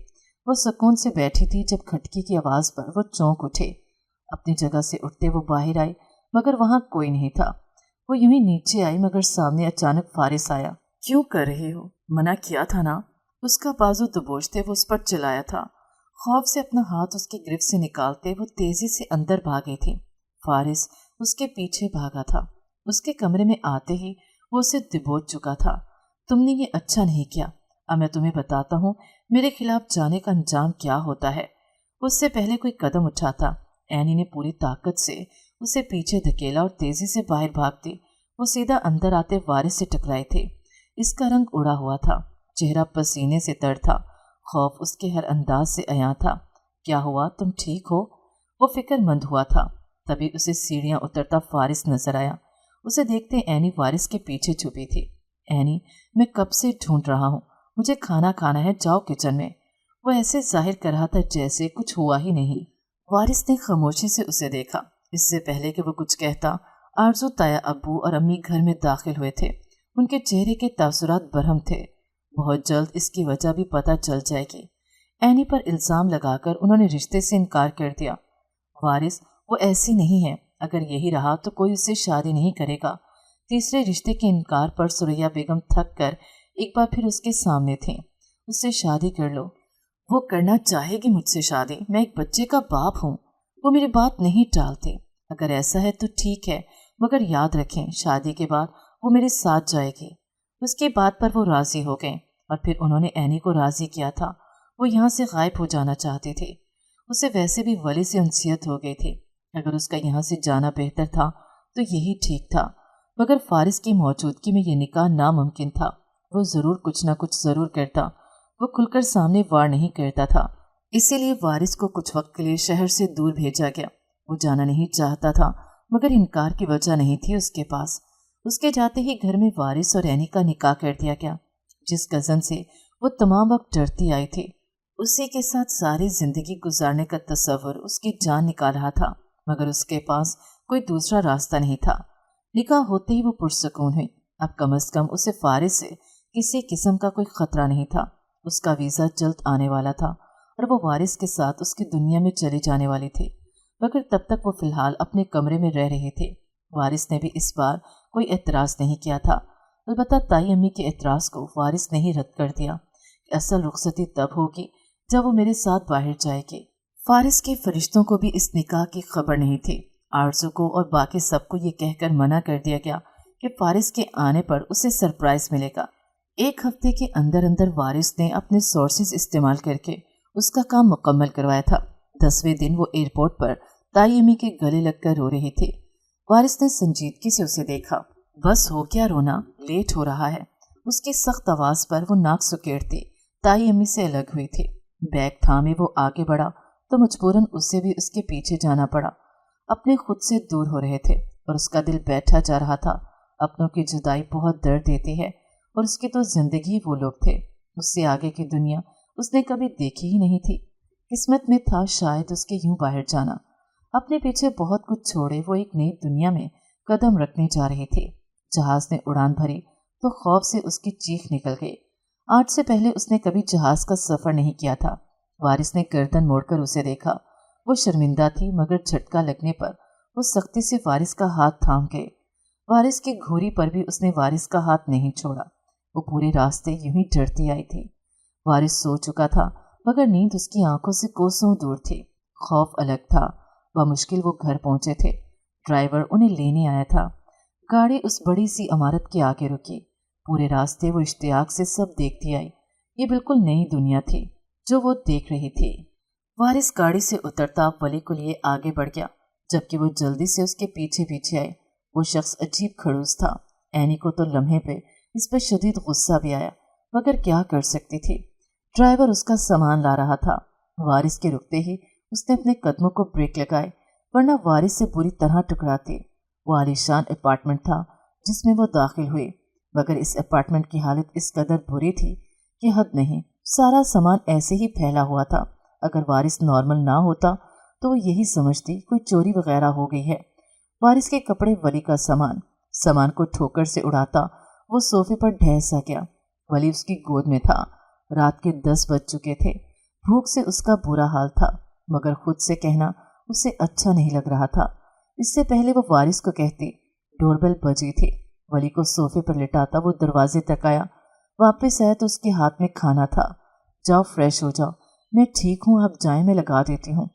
वो सुकून से बैठी थी जब खटकी की आवाज़ पर वो चौंक उठे। अपनी जगह से उठते वो बाहर आई, मगर वहाँ कोई नहीं था। वो यूं ही नीचे आई, मगर सामने अचानक फारिस आया। क्यों कर रहे हो, मना किया था ना? उसका बाजू दबोचते वो उस पर चिल्लाया था। खौफ से अपना हाथ उसकी गिरफ्त से निकालते वो तेजी से अंदर भागी थी। फारिस उसके पीछे भागा था। उसके कमरे में आते ही वो उसे दबोच चुका था। तुमने ये अच्छा नहीं किया। अब मैं तुम्हें बताता हूँ मेरे खिलाफ जाने का अंजाम क्या होता है। उससे पहले कोई कदम उठाता, एनी ने पूरी ताकत से उसे पीछे धकेला और तेजी से बाहर भागती वो सीधा अंदर आते वारिस से टकराए थे। इसका रंग उड़ा हुआ था, चेहरा पसीने से तर था, खौफ उसके हर अंदाज से अया था। क्या हुआ, तुम ठीक हो? वो फिक्रमंद हुआ था। तभी उसे सीढ़ियां उतरता फारिस नजर आया। उसे देखते एनी वारिस के पीछे छुपी थी। एनी, मैं कब से ढूंढ रहा हूँ, मुझे खाना खाना है, जाओ किचन में। वो ऐसे जाहिर कर रहा था जैसे कुछ हुआ ही नहीं। वारिस ने खामोशी से उसे देखा। इससे पहले कि वो कुछ कहता, आरज़ू, ताया अब्बू और अम्मी घर में दाखिल हुए थे। उनके चेहरे के तासुरात बरहम थे। बहुत जल्द इसकी वजह भी पता चल जाएगी। एनी पर इल्ज़ाम लगाकर उन्होंने रिश्ते से इनकार कर दिया। वारिस, वो ऐसी नहीं है। अगर यही रहा तो कोई उससे शादी नहीं करेगा। तीसरे रिश्ते के इनकार पर सुरैया बेगम थक कर एक बार फिर उसके सामने थी। उससे शादी कर लो। वो करना चाहेगी मुझसे शादी, मैं एक बच्चे का बाप हूँ। वो मेरी बात नहीं टालते। अगर ऐसा है तो ठीक है, मगर याद रखें शादी के बाद वो मेरे साथ जाएगी। उसकी बात पर वो राजी हो गए और फिर उन्होंने एनी को राजी किया था। वो यहाँ से गायब हो जाना चाहती थी। उसे वैसे भी वली से उनसियत हो गई थी। अगर उसका यहाँ से जाना बेहतर था तो यही ठीक था, मगर फारिस की मौजूदगी में यह निकाह नामुमकिन था। वो ज़रूर कुछ ना कुछ ज़रूर करता। वो खुलकर सामने वार नहीं करता था, इसीलिए वारिस को कुछ वक्त के लिए शहर से दूर भेजा गया। वो जाना नहीं चाहता था, मगर इनकार की वजह नहीं थी उसके पास। उसके जाते ही घर में वारिस और एनी का निकाह कर दिया गया। जिस कज़न से वो तमाम वक्त डरती आई थी, उसी के साथ सारी जिंदगी गुजारने का तस्वर उसकी जान निकाल रहा था, मगर उसके पास कोई दूसरा रास्ता नहीं था। निकाह होते ही वो पुरसकून हुई। अब कम से कम उसे फारिस से किसी किस्म का कोई खतरा नहीं था। उसका वीज़ा जल्द आने वाला था और वो वारिस के साथ उसकी दुनिया में चली जाने वाली थी, मगर तब तक वो फिलहाल अपने कमरे में रह रहे थे। वारिस ने भी इस बार कोई एतराज़ नहीं किया था। अलबत्ता ताई अम्मी के एतराज़ को वारिस ने ही रद्द कर दिया कि असल रुखसती तब होगी जब वो मेरे साथ बाहर जाएगी। फारिस के फरिश्तों को भी इस निकाह की खबर नहीं थी। आरज़ू को और बाकी सबको ये कहकर मना कर दिया गया कि वारिस के आने पर उसे सरप्राइज मिलेगा। 1 हफ्ते के अंदर अंदर वारिस ने अपने सोर्सेज इस्तेमाल करके उसका काम मुकम्मल करवाया था। 10वें दिन वो एयरपोर्ट पर ताई अम्मी के गले लगकर रो रही थी। वारिस ने संजीदगी से उसे देखा। बस हो क्या रोना, लेट हो रहा है। उसकी सख्त आवाज़ पर वो नाक सुकेड़ती ताई अम्मी से अलग हुई थी। बैग थामे वो आगे बढ़ा तो मजबूरन उसे भी उसके पीछे जाना पड़ा। अपने खुद से दूर हो रहे थे और उसका दिल बैठा जा रहा था। अपनों की जुदाई बहुत दर्द देती है और उसकी तो जिंदगी वो लोग थे। उससे आगे की दुनिया उसने कभी देखी ही नहीं थी। किस्मत में था शायद उसके यूं बाहर जाना। अपने पीछे बहुत कुछ छोड़े वो एक नई दुनिया में कदम रखने जा रही थी। जहाज ने उड़ान भरी तो खौफ से उसकी चीख निकल गई। आज से पहले उसने कभी जहाज का सफर नहीं किया था। वारिस ने गर्दन मोड़कर उसे देखा। वो शर्मिंदा थी मगर झटका लगने पर वो सख्ती से वारिस का हाथ थाम गए। वारिस की घोरी पर भी उसने वारिस का हाथ नहीं छोड़ा। वो पूरे रास्ते यूं ही डरती आई थी। वारिस सो चुका था मगर नींद उसकी आंखों से कोसों दूर थी। खौफ अलग था। बमुश्किल वो घर पहुंचे थे। ड्राइवर उन्हें लेने आया था। गाड़ी उस बड़ी सी इमारत के आगे रुकी। पूरे रास्ते वो इश्तियाक से सब देखती आई। ये बिल्कुल नई दुनिया थी जो वो देख रही थी। वारिस गाड़ी से उतरता वली को लिए आगे बढ़ गया, जबकि वो जल्दी से उसके पीछे पीछे आए। वो शख्स अजीब खड़ूस था। एनी को तो लम्हे पे इस पर शदीद गुस्सा भी आया, मगर क्या कर सकती थी। ड्राइवर उसका सामान ला रहा था। वारिस के रुकते ही उसने अपने कदमों को ब्रेक लगाए, वरना वारिस से बुरी तरह टकराती। वो आलीशान अपार्टमेंट था जिसमें वो दाखिल हुई, मगर इस अपार्टमेंट की हालत इस कदर बुरी थी कि हद नहीं। सारा सामान ऐसे ही फैला हुआ था। अगर वारिस नॉर्मल ना होता तो वो यही समझती कोई चोरी वगैरह हो गई है। वारिस के कपड़े, वली का सामान को ठोकर से उड़ाता वो सोफे पर ढह सा गया। वली उसकी गोद में था। रात के 10 बज चुके थे। भूख से उसका बुरा हाल था, मगर खुद से कहना उसे अच्छा नहीं लग रहा था। इससे पहले वो वारिस को कहती। डोरबेल बजी थी। वली को सोफे पर लिटाता वो दरवाजे तक आया। वापस आया तो उसके हाथ में खाना था। जाओ फ्रेश हो जाओ, मैं ठीक हूँ, आप जाएं, मैं लगा देती हूँ।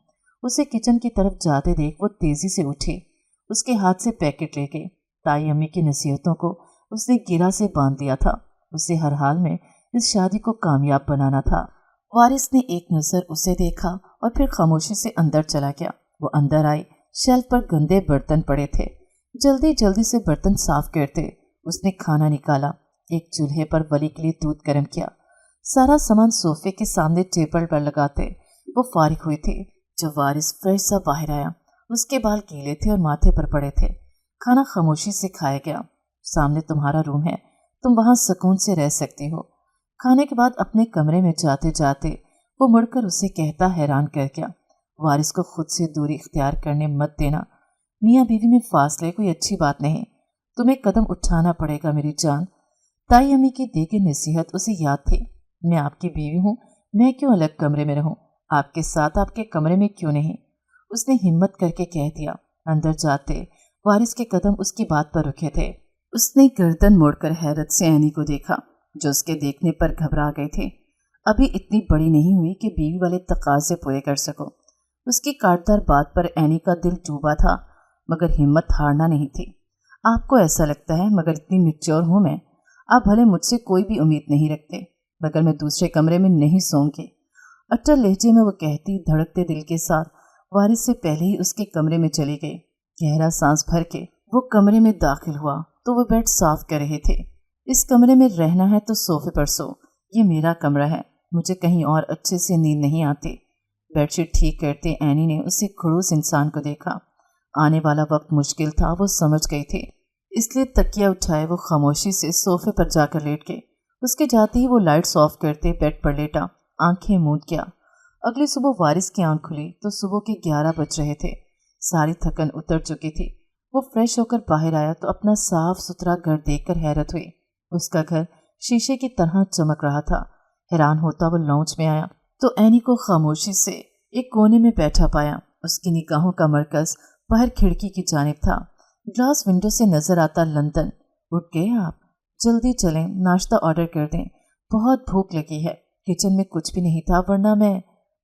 उसे किचन की तरफ जाते देख वो तेजी से उठी। उसके हाथ से पैकेट ले गई। ताई अम्मी की नसीहतों को उसने गिरा से बांध दिया था। उसे हर हाल में इस शादी को कामयाब बनाना था। वारिस ने एक नजर उसे देखा और फिर खामोशी से अंदर चला गया। वो अंदर आई। शेल्फ पर गंदे बर्तन पड़े थे। जल्दी जल्दी से बर्तन साफ करते उसने खाना निकाला। एक चूल्हे पर वली के लिए दूध गर्म किया। सारा सामान सोफे के सामने टेबल पर लगाते वो फारिग हुई थी जब वारिस फ्रेश सा बाहर आया। उसके बाल गीले थे और माथे पर पड़े थे। खाना खामोशी से खाया गया। सामने तुम्हारा रूम है, तुम वहां सुकून से रह सकती हो। खाने के बाद अपने कमरे में जाते जाते वो मुड़कर उसे कहता, हैरान कर गया, वारिस को खुद से दूरी इख्तियार करने मत देना। मियाँ बीवी में फासले कोई अच्छी बात नहीं। तुम्हें कदम उठाना पड़ेगा मेरी जान। ताई अम्मी की दी गई नसीहत उसे याद थी। मैं आपकी बीवी हूँ, मैं क्यों अलग कमरे में रहूं? आपके साथ आपके कमरे में क्यों नहीं? उसने हिम्मत करके कह दिया। अंदर जाते वारिस के कदम उसकी बात पर रुके थे। उसने गर्दन मोड़कर हैरत से एनी को देखा, जो उसके देखने पर घबरा गए थे। अभी इतनी बड़ी नहीं हुई कि बीवी वाले तकाजे पूरे कर सको। उसकी काटदार बात पर एनी का दिल डूबा था, मगर हिम्मत हारना नहीं थी। आपको ऐसा लगता है, मगर इतनी मैच्योर हूं मैं। आप भले मुझसे कोई भी उम्मीद नहीं रखते, मगर मैं दूसरे कमरे में नहीं सोऊंगी। अटल लहजे में वो कहती धड़कते दिल के साथ वारिस से पहले ही उसके कमरे में चली गई। गहरा सांस भर के वो कमरे में दाखिल हुआ तो वो बेड साफ कर रहे थे। इस कमरे में रहना है तो सोफे पर सो, ये मेरा कमरा है, मुझे कहीं और अच्छे से नींद नहीं आती। बेडशीट ठीक करते एनी ने उसे खड़ूस इंसान को देखा। आने वाला वक्त मुश्किल था, वो समझ गई थी, इसलिए तकिया उठाए वो खामोशी से सोफे पर जाकर लेट गई। उसके जाते ही वो लाइट्स ऑफ करते बेड पर लेटा, आंखें मूंद गया। अगली सुबह वारिस की आंख खुली तो सुबह के 11 बज रहे थे। सारी थकन उतर चुकी थी। वो फ्रेश होकर बाहर आया तो अपना साफ सुथरा घर देखकर हैरत हुई। उसका घर शीशे की तरह चमक रहा था। हैरान होता वो लॉन्च में आया तो एनी को खामोशी से एक कोने में बैठा पाया। उसकी निगाहों का मरकज बाहर खिड़की की जानिब था। ग्लास विंडो से नजर आता लंदन। उठ गए आप? जल्दी चलें, नाश्ता ऑर्डर कर दें, बहुत भूख लगी है। किचन में कुछ भी नहीं था, वरना मैं।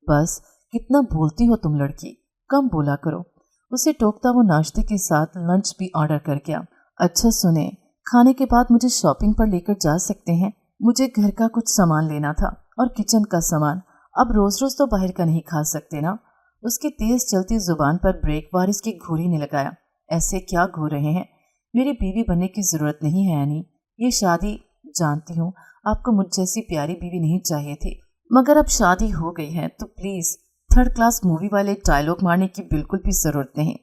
बस कितना बोलती हो तुम लड़की, कम बोला करो। उसे टोकता वो नाश्ते के साथ लंच भी ऑर्डर कर गया। अच्छा सुने, खाने के बाद मुझे शॉपिंग पर लेकर जा सकते हैं? मुझे घर का कुछ सामान लेना था और किचन का सामान। अब रोज रोज तो बाहर का नहीं खा सकते ना। उसकी तेज चलती जुबान पर ब्रेक वारिस की घूरी ने लगाया। ऐसे क्या घूर रहे हैं? मेरी बीवी बनने की जरूरत नहीं है एनी। ये शादी, जानती हूँ आपको मुझ जैसी प्यारी बीवी नहीं चाहिए थी, मगर अब शादी हो गई है तो प्लीज थर्ड क्लास मूवी वाले डायलॉग मारने की बिल्कुल भी जरूरत नहीं।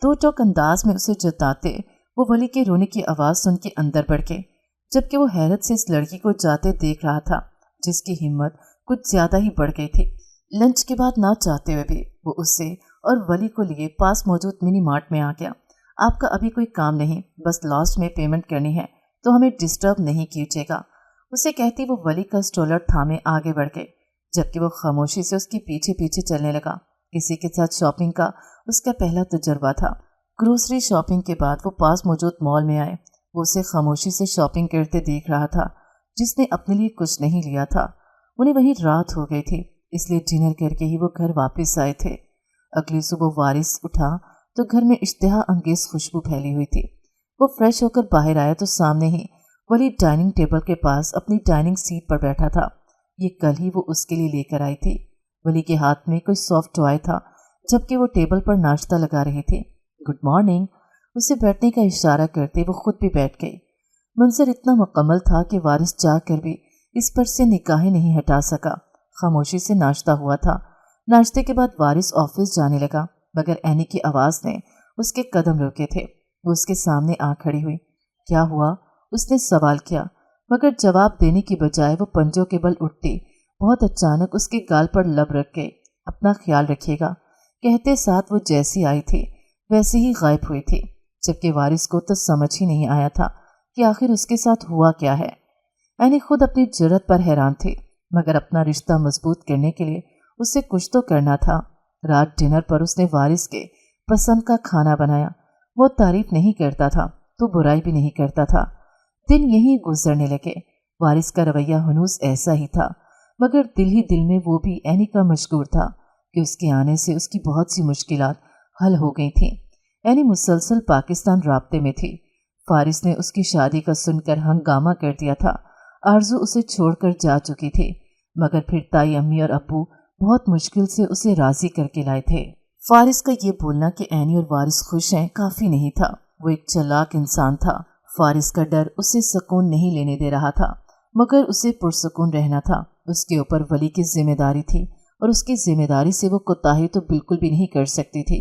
दो टोक अंदाज में उसे जताते वो वली के रोने की आवाज सुन के अंदर बढ़ गए, जबकि वो हैरत से इस लड़की को जाते देख रहा था जिसकी हिम्मत कुछ ज्यादा ही बढ़ गई थी। लंच के बाद ना चाहते हुए भी वो उससे और वली को लिए पास मौजूद मिनी मार्ट में आ गया। आपका अभी कोई काम नहीं, बस लास्ट में पेमेंट करनी है, तो हमें डिस्टर्ब नहीं कीजिएगा। उसे कहती वो वली का स्ट्रोलर थामे आगे बढ़ गए, जबकि वो खामोशी से उसके पीछे पीछे चलने लगा। किसी के साथ शॉपिंग का उसका पहला तजुर्बा था। ग्रोसरी शॉपिंग के बाद वो पास मौजूद मॉल में आए। वो उसे खामोशी से शॉपिंग करते देख रहा था, जिसने अपने लिए कुछ नहीं लिया था। उन्हें वहीं रात हो गई थी, इसलिए डिनर करके ही वो घर वापस आए थे। अगली सुबह वारिस उठा तो घर में इश्तिहा अंगेज खुशबू फैली हुई थी। वो फ्रेश होकर बाहर आया तो सामने ही वली डाइनिंग टेबल के पास अपनी डाइनिंग सीट पर बैठा था। ये कल ही वो उसके लिए लेकर आई थी। वली के हाथ में कोई सॉफ्ट टॉय था, जबकि वो टेबल पर नाश्ता लगा रहे थे। गुड मॉर्निंग, उसे बैठने का इशारा करते वो खुद भी बैठ गई। मंजर इतना मुकम्मल था कि वारिस जाकर भी इस पर से निगाहें नहीं हटा सका। खामोशी से नाश्ता हुआ था। नाश्ते के बाद वारिस ऑफिस जाने लगा, मगर एनी की आवाज ने उसके कदम रोके थे। वो उसके सामने आ खड़ी हुई। क्या हुआ? उसने सवाल किया, मगर जवाब देने की बजाय वो पंजों के बल उठती बहुत अचानक उसके गाल पर लब रख गई। अपना ख्याल रखिएगा कहते साथ वो जैसी आई थी वैसे ही गायब हुई थी, जबकि वारिस को तो समझ ही नहीं आया था कि आखिर उसके साथ हुआ क्या है। एनी खुद अपनी जुर्रत पर हैरान थी, मगर अपना रिश्ता मजबूत करने के लिए उसे कुछ तो करना था। रात डिनर पर उसने वारिस के पसंद का खाना बनाया। वो तारीफ नहीं करता था तो बुराई भी नहीं करता था। दिन यही गुजरने लगे। वारिस का रवैया हनूस ऐसा ही था, मगर दिल ही दिल में वो भी एनी का मशगूर था कि उसके आने से उसकी बहुत सी मुश्किलात हल हो गई थी। एनी मुसलसल पाकिस्तान राब्ते में थी। फारिस ने उसकी शादी का सुनकर हंगामा कर दिया था। आरजू उसे छोड़कर जा चुकी थी, मगर फिर ताई अम्मी और अब्बू बहुत मुश्किल से उसे राजी करके लाए थे। फारिस का ये बोलना कि एनी और वारिस खुश हैं काफी नहीं था। वो एक चालाक इंसान था। फारिस का डर उसे सुकून नहीं लेने दे रहा था, मगर उसे पुरसुकून रहना था। उसके ऊपर वली की जिम्मेदारी थी और उसकी जिम्मेदारी से वो कोताही तो बिल्कुल भी नहीं कर सकती थी।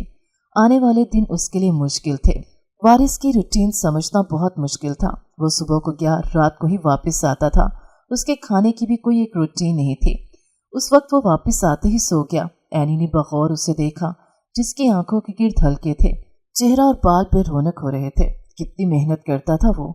आने वाले दिन उसके लिए मुश्किल थे। वारिस की रूटीन समझना बहुत मुश्किल था। वो सुबह को गया, रात को ही वापस आता था। उसके खाने की भी कोई एक रूटीन नहीं थी। उस वक्त वो वापस आते ही सो गया। एनी ने बगौर उसे देखा, जिसकी आंखों के गिर्द हल्के थे, चेहरा और बाल पे रौनक हो रहे थे। कितनी मेहनत करता था वो।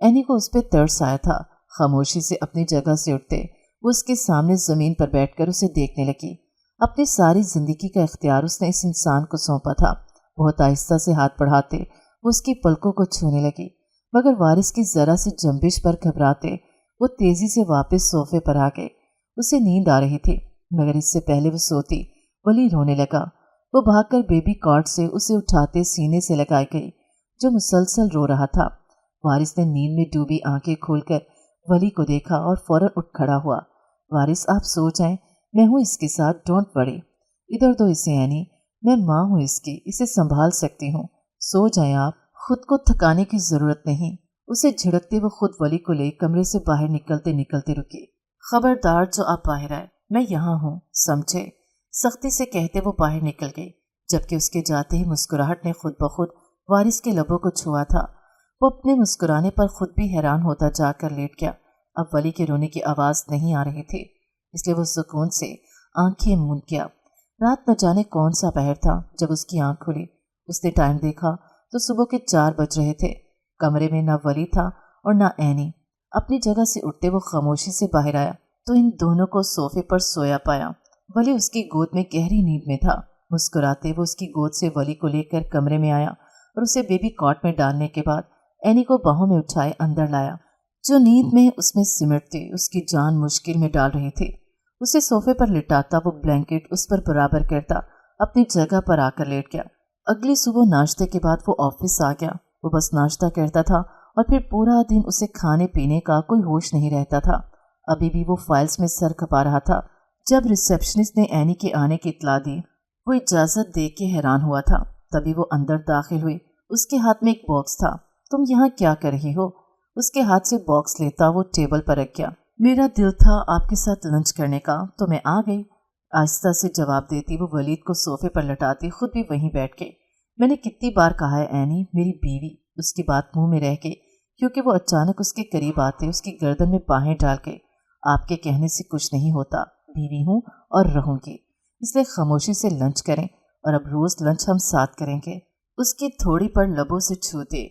एनी को उस पर तरस आया था। खामोशी से अपनी जगह से उठते वो उसके सामने जमीन पर बैठकर उसे देखने लगी। अपनी सारी जिंदगी का इख्तियार उसने इस इंसान को सौंपा था। बहुत आहिस्ता से हाथ बढ़ाते वो उसकी पलकों को छूने लगी, मगर वारिस की जरा सी जंबिश पर घबराते वो तेजी से वापस सोफे पर आ गए। उसे नींद आ रही थी, मगर इससे पहले वो सोती वली रोने लगा। वो भागकर बेबी कॉट से उसे उठाते सीने से लगाई गई, जो मुसलसल रो रहा था। वारिस ने नींद में डूबी आंखें खोलकर वली को देखा और फौरन उठ खड़ा हुआ। वारिस, आप सो जाएं, मैं हूं इसके साथ, डोंट वरी। इधर दो इसे एनी, मैं माँ हूं इसकी, इसे संभाल सकती हूँ। सो जाएं आप, खुद को थकाने की जरूरत नहीं। उसे झिड़कते वो खुद वली को ले कमरे से बाहर निकलते निकलते रुकी। खबरदार जो आप बाहर आए, मैं यहाँ हूँ, समझे? सख्ती से कहते वो बाहर निकल गई, जबकि उसके जाते ही मुस्कुराहट ने खुद ब खुद वारिस के लबों को छुआ था। वो अपने मुस्कुराने पर खुद भी हैरान होता जाकर लेट गया। अब वली के रोने की आवाज नहीं आ रही थी, इसलिए वो सुकून से आंखें मूंद गया। रात न जाने कौन सा पहर था जब उसकी आंख खुली। उसने टाइम देखा तो सुबह के 4 बज रहे थे। कमरे में न वली था और न एनी। अपनी जगह से उठते वो खामोशी से बाहर आया तो इन दोनों को सोफे पर सोया पाया। वली उसकी गोद में गहरी नींद में था। मुस्कुराते वो उसकी गोद से वली को लेकर कमरे में आया और उसे बेबी कॉट में डालने के बाद एनी को बाहों में उठाए अंदर लाया, जो नींद में उसमें सिमटती उसकी जान मुश्किल में डाल रही थी। उसे सोफे पर लिटाता वो ब्लैंकेट उस पर बराबर करता अपनी जगह पर आकर लेट गया। अगली सुबह नाश्ते के बाद वो ऑफिस आ गया। वो बस नाश्ता करता था और फिर पूरा दिन उसे खाने पीने का कोई होश नहीं रहता था। अभी भी वो फाइल्स में सर खपा रहा था। जब रिसेप्शनिस्ट ने एनी के आने की इत्तला दी, वो इजाज़त दे के हैरान हुआ था। तभी वो अंदर दाखिल हुई। उसके हाथ में एक बॉक्स था। तुम यहाँ क्या कर रही हो? उसके हाथ से बॉक्स लेता वो टेबल पर रख गया। मेरा दिल था आपके साथ लंच करने का, तो मैं आ गई, आहिस्ता से जवाब देती वो वलीद को सोफे पर लटाती खुद भी वहीं बैठ के। मैंने कितनी बार कहा है एनी, मेरी बीवी। उसकी बात मुंह में रह के, क्योंकि वो अचानक उसके करीब आते उसकी गर्दन में बाहें डाल के, आपके कहने से कुछ नहीं होता, बीवी हूँ और रहूंगी, इसलिए खामोशी से लंच करें और अब रोज लंच हम साथ करेंगे। उसकी थोड़ी पर लबों से छूते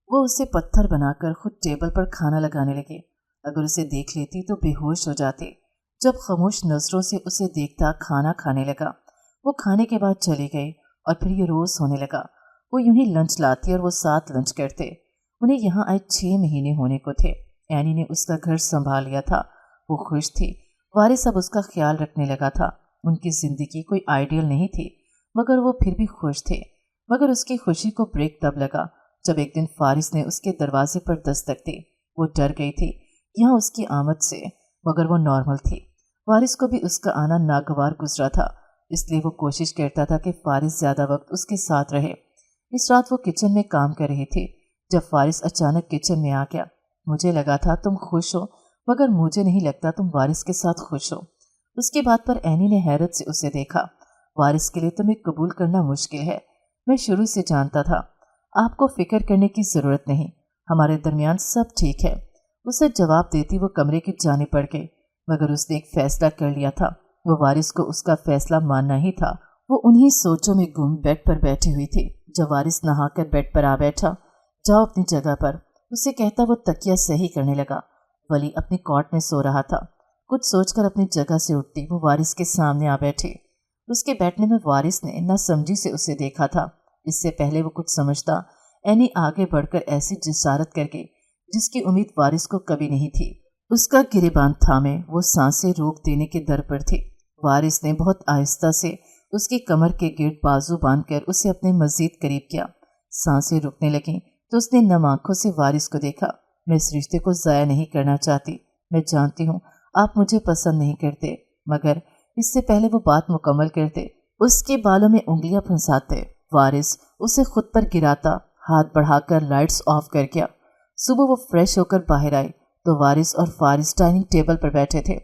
वो उसे पत्थर बनाकर खुद टेबल पर खाना लगाने लगे। अगर उसे देख लेती तो बेहोश हो जाते। जब खामोश नजरों से उसे देखता खाना खाने लगा। वो खाने के बाद चली गई और फिर ये रोज होने लगा। वो यूं ही लंच लाती और वो साथ लंच करते। उन्हें यहाँ आए 6 महीने होने को थे। एनी ने उसका घर संभाल लिया था। वो खुश थी। वारिस अब उसका ख्याल रखने लगा था। उनकी जिंदगी कोई आइडियल नहीं थी, मगर वो फिर भी खुश थे। मगर उसकी खुशी को ब्रेक तब लगा जब एक दिन फारिस ने उसके दरवाजे पर दस्तक दी। वो डर गई थी यहाँ उसकी आमद से, मगर वो नॉर्मल थी। फारिस को भी उसका आना नागवार गुजरा था, इसलिए वो कोशिश करता था कि फारिस ज्यादा वक्त उसके साथ रहे। इस रात वो किचन में काम कर रही थी जब फारिस अचानक किचन में आ गया। मुझे लगा था तुम खुश हो, मगर मुझे नहीं लगता तुम वारिस के साथ खुश हो। उसकी बात पर एनी ने हैरत से उसे देखा। वारिस के लिए तुम्हें कबूल करना मुश्किल है, मैं शुरू से जानता था। आपको फिक्र करने की जरूरत नहीं, हमारे दरमियान सब ठीक है। उसे जवाब देती वो कमरे की जानिब बढ़ गई, मगर उसने एक फैसला कर लिया था। वो वारिस को उसका फैसला मानना ही था। वो उन्हीं सोचों में गुम बेड पर बैठी हुई थी जब वारिस नहाकर बेड पर आ बैठा। जाओ अपनी जगह पर, उसे कहता वो तकिया सही करने लगा। वली अपनी कॉट में सो रहा था। कुछ सोचकर अपनी जगह से उठती वो वारिस के सामने आ बैठी। उसके बैठने में वारिस ने नासमझी से उसे देखा था। इससे पहले वो कुछ समझता, एनी आगे बढ़कर ऐसी जिसारत करके जिसकी उम्मीद वारिस को कभी नहीं थी। उसका गिरेबान थामे वो सांसें रोक देने के दर पर थी। वारिस ने बहुत आहिस्ता से उसकी कमर के गिर्द बाजू बांधकर उसे अपने मजीद करीब किया। सांसें रुकने लगीं तो उसने नम आंखों से वारिस को देखा। मैं इस रिश्ते को ज़ाया नहीं करना चाहती। मैं जानती हूँ आप मुझे पसंद नहीं करते, मगर इससे पहले वो बात मुकम्मल करते उसके बालों में उंगलियां फंसाते। वारिस उसे खुद पर गिराता, हाथ बढ़ाकर लाइट्स ऑफ कर गया। सुबह वो फ्रेश होकर बाहर आई तो वारिस और फारिस डाइनिंग टेबल पर बैठे थे।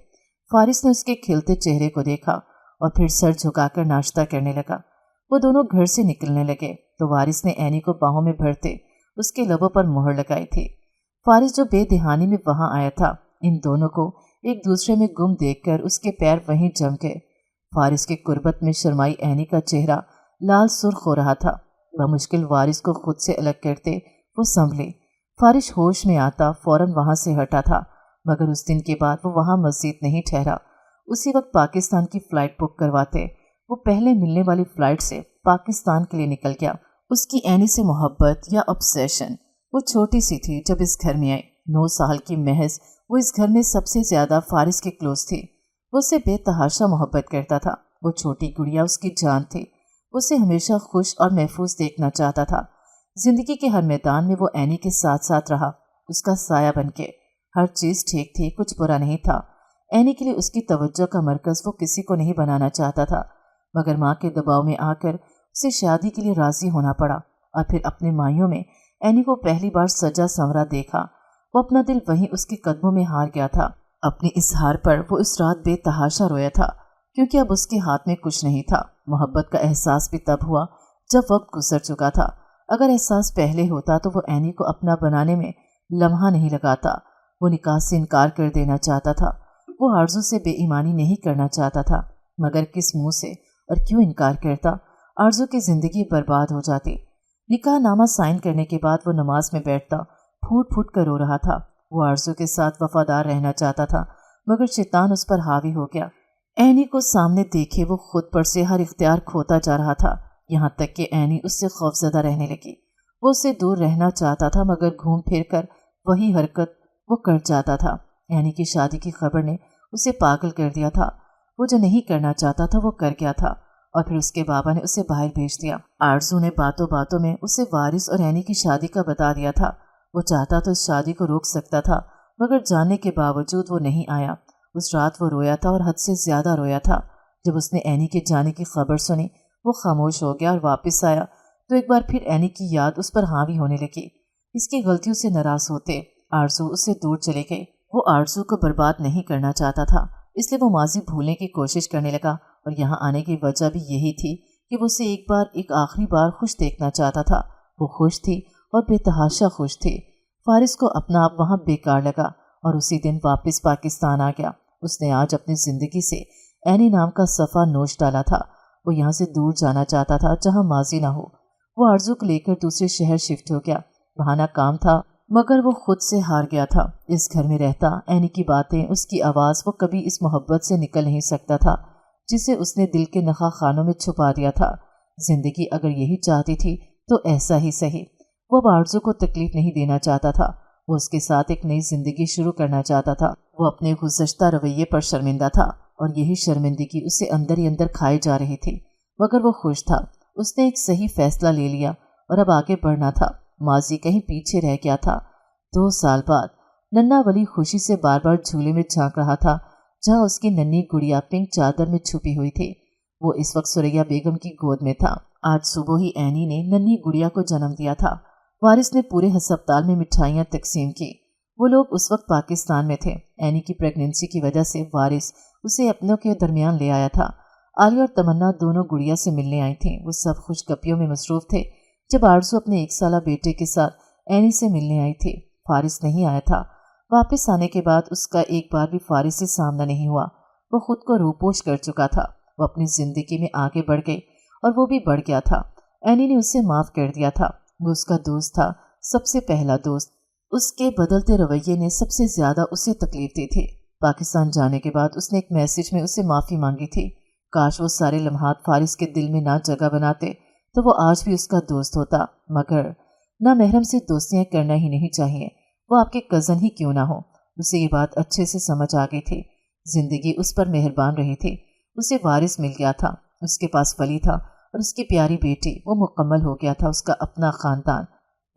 फारिस ने उसके खिलते चेहरे को देखा और फिर सर झुकाकर नाश्ता करने लगा। वो दोनों घर से निकलने लगे तो वारिस ने एनी को बाहों में भरते उसके लबों पर मोहर लगाई थी। फारिस जो बेदिहानी में वहां आया था, इन दोनों को एक दूसरे में गुम देखकर उसके पैर वहीं जम गए। फारिस के कुर्बत में शर्माई एनी का चेहरा लाल सुर्ख हो रहा था। बमुश्किल वारिस को खुद से अलग करते वो संभले। फारिस होश में आता फौरन वहां से हटा था, मगर उस दिन के बाद वो वहां मस्जिद नहीं ठहरा। उसी वक्त पाकिस्तान की फ्लाइट बुक करवाते वो पहले मिलने वाली फ्लाइट से पाकिस्तान के लिए निकल गया। उसकी एनी से मोहब्बत या ऑब्सेशन वो छोटी सी थी जब इस घर में आई। 9 साल की महज वो इस घर में सबसे ज्यादा फारिस के क्लोज थी। वो उससे बेतहाशा मोहब्बत करता था। वो छोटी गुड़िया उसकी जान थी। उसे हमेशा खुश और महफूज देखना चाहता था। जिंदगी के हर मैदान में वो एनी के साथ साथ रहा, उसका साया बनके। हर चीज ठीक थी, कुछ बुरा नहीं था। एनी के लिए उसकी तवज्जो का मरकज वो किसी को नहीं बनाना चाहता था, मगर माँ के दबाव में आकर उसे शादी के लिए राजी होना पड़ा। और फिर अपने माइयों में एनी को पहली बार सजा संवरा देखा। वो अपना दिल वहीं उसके कदमों में हार गया था। अपनी इस हार पर वो इस रात बेतहाशा रोया था, क्योंकि अब उसके हाथ में कुछ नहीं था। मोहब्बत का एहसास भी तब हुआ जब वक्त गुजर चुका था। अगर एहसास पहले होता तो वो एनी को अपना बनाने में लम्हा नहीं लगाता। वो निकाह से इनकार कर देना चाहता था। वो आरज़ू से बेईमानी नहीं करना चाहता था, मगर किस मुंह से और क्यों इनकार करता। आरज़ू की जिंदगी बर्बाद हो जाती। निकाह नामा साइन करने के बाद वो नमाज में बैठता, फूट फूट कर रो रहा था। वो आरज़ू के साथ वफादार रहना चाहता था, मगर शैतान उस पर हावी हो गया। एनी को सामने देखे वो खुद पर से हर इख्तियार खोता जा रहा था, यहाँ तक कि एनी उससे खौफजदा रहने लगी। वो उससे दूर रहना चाहता था, मगर घूम फिर कर वही हरकत वो कर जाता था। एनी की शादी की खबर ने उसे पागल कर दिया था। वो जो नहीं करना चाहता था वो कर गया था, और फिर उसके बाबा ने उसे बाहर भेज दिया। आरज़ू ने बातों बातों में उसे वारिस और एनी की शादी का बता दिया था। वो चाहता तो इस शादी को रोक सकता था, मगर जानने के बावजूद वो नहीं आया। उस रात वो रोया था और हद से ज़्यादा रोया था। जब उसने एनी के जाने की खबर सुनी वो खामोश हो गया और वापस आया तो एक बार फिर एनी की याद उस पर हावी होने लगी। इसकी गलतियों से नाराज़ होते आरज़ू उससे दूर चले गए। वो आरज़ू को बर्बाद नहीं करना चाहता था, इसलिए वो माजी भूलने की कोशिश करने लगा। और यहाँ आने की वजह भी यही थी कि वो उसे एक आखिरी बार खुश देखना चाहता था। वो खुश थी और बेतहाशा खुश थी। फारिस को अपना आप वहाँ बेकार लगा और उसी दिन वापस पाकिस्तान आ गया। उसने आज अपनी ज़िंदगी से एनी नाम का सफ़ा नोच डाला था। वो यहाँ से दूर जाना चाहता था जहाँ माजी ना हो। वो आरज़ू को लेकर दूसरे शहर शिफ्ट हो गया। बहाना काम था, मगर वो खुद से हार गया था। इस घर में रहता एनी की बातें, उसकी आवाज़, वो कभी इस मोहब्बत से निकल नहीं सकता था जिसे उसने दिल के नखा खानों में छुपा दिया था। जिंदगी अगर यही चाहती थी तो ऐसा ही सही। वो अब आरज़ू को तकलीफ नहीं देना चाहता था। वो उसके साथ एक नई जिंदगी शुरू करना चाहता था। वो अपने गुज़श्ता रवैये पर शर्मिंदा था और यही शर्मिंदगी उसे अंदर ही अंदर खाई जा रही थी, मगर वो खुश था। उसने एक सही फैसला ले लिया और अब आगे बढ़ना था। माजी कहीं पीछे रह गया था। 2 साल बाद नन्ना वली खुशी से बार बार झूले में झांक रहा था जहाँ उसकी नन्ही गुड़िया पिंक चादर में छुपी हुई थी। वो इस वक्त सुरैया बेगम की गोद में था। आज सुबह ही एनी ने नन्ही गुड़िया को जन्म दिया था। वारिस ने पूरे अस्पताल में मिठाइयाँ तकसीम की। वो लोग उस वक्त पाकिस्तान में थे। एनी की प्रेगनेंसी की वजह से वारिस उसे अपनों के दरमियान ले आया था। आलिया और तमन्ना दोनों गुड़िया से मिलने आई थीं। वो सब खुशगपियों में मसरूफ थे जब आरज़ू अपने 1 साला बेटे के साथ एनी से मिलने आई थी। फारिस नहीं आया था। वापस आने के बाद उसका एक बार भी फारिस से सामना नहीं हुआ। वो खुद को रूपोश कर चुका था। वो अपनी ज़िंदगी में आगे बढ़ गई और वो भी बढ़ गया था। एनी ने उसे माफ़ कर दिया था। वो उसका दोस्त था, सबसे पहला दोस्त। उसके बदलते रवैये ने सबसे ज़्यादा उसे तकलीफ दी थी। पाकिस्तान जाने के बाद उसने एक मैसेज में उसे माफ़ी मांगी थी। काश वो सारे लम्हात फारिस के दिल में ना जगह बनाते तो वो आज भी उसका दोस्त होता। मगर ना महरम से दोस्तियाँ करना ही नहीं चाहिए, वो आपके कज़न ही क्यों ना हो। उसे ये बात अच्छे से समझ आ गई थी। जिंदगी उस पर मेहरबान रही थी। उसे वारिस मिल गया था, उसके पास वली था और उसकी प्यारी बेटी। वो मुकम्मल हो गया था उसका अपना ख़ानदान।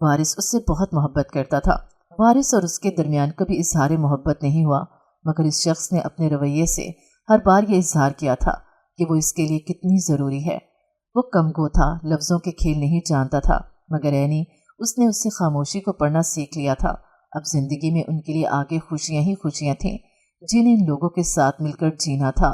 वारिस उससे बहुत मोहब्बत करता था। वारिस और उसके दरमियान कभी इजहार मोहब्बत नहीं हुआ, मगर इस शख्स ने अपने रवैये से हर बार ये इजहार किया था कि वो इसके लिए कितनी ज़रूरी है। वो कमगो था, लफ्ज़ों के खेल नहीं जानता था, मगर एनी उसने उससे खामोशी को पढ़ना सीख लिया था। अब जिंदगी में उनके लिए आगे खुशियां ही खुशियां थीं जिन्हें इन लोगों के साथ मिलकर जीना था।